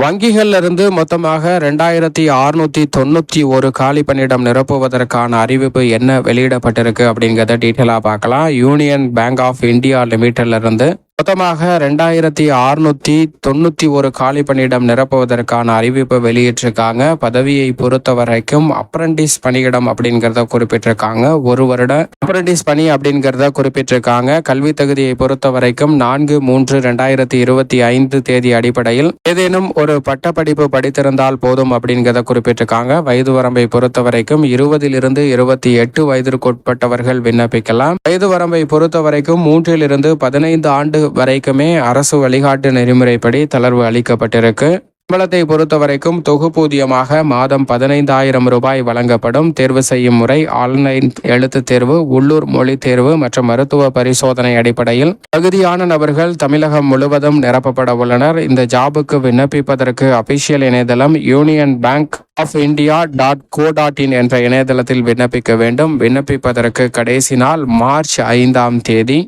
வங்கிகள்ல இருந்து மொத்தமாக 2691 காலி பணியிடம் நிரப்புவதற்கான அறிவிப்பு என்ன வெளியிடப்பட்டிருக்கு அப்படிங்கிறத டீட்டெயிலா பார்க்கலாம். யூனியன் பேங்க் ஆஃப் இந்தியா லிமிடெட்ல இருந்து மொத்தமாக 2691 காலி பணியிடம் நிரப்புவதற்கான அறிவிப்பு வெளியிட்டிருக்காங்க. பதவியை பொறுத்த வரைக்கும் அப்ரண்டிஸ் பணியிடம் அப்படிங்கிறத குறிப்பிட்டிருக்காங்க. 1 வருட அப்ரண்டிஸ் பணி அப்படிங்கிறத குறிப்பிட்டிருக்காங்க. கல்வி தகுதியை பொறுத்த வரைக்கும் 4/3/2025 தேதி அடிப்படையில் ஏதேனும் ஒரு பட்டப்படிப்பு படித்திருந்தால் போதும் அப்படிங்கிறத குறிப்பிட்டிருக்காங்க. வயது வரம்பை பொறுத்த வரைக்கும் 20 to 28 வயதிற்குட்பட்டவர்கள் விண்ணப்பிக்கலாம். வயது வரம்பை பொறுத்த வரைக்கும் 3 to 15 ஆண்டு வரைக்குமே அரசு வழிகாட்டு நெறிமுறைப்படி தளர்வு அளிக்கப்பட்டிருக்கு. சம்பளத்தை பொறுத்த வரைக்கும் தொகுப்பூதியமாக மாதம் 15,000 ரூபாய் வழங்கப்படும். தேர்வு செய்யும் முறை ஆன்லைன் எழுத்து தேர்வு, உள்ளூர் மொழி தேர்வு மற்றும் மருத்துவ பரிசோதனை அடிப்படையில் தகுதியான நபர்கள் தமிழகம் முழுவதும் நிரப்பப்பட உள்ளனர். இந்த ஜாபுக்கு விண்ணப்பிப்பதற்கு அபிஷியல் இணையதளம் union bank of India .co.in என்ற இணையதளத்தில் விண்ணப்பிக்க வேண்டும். விண்ணப்பிப்பதற்கு கடைசி நாள் மார்ச் 5 தேதி.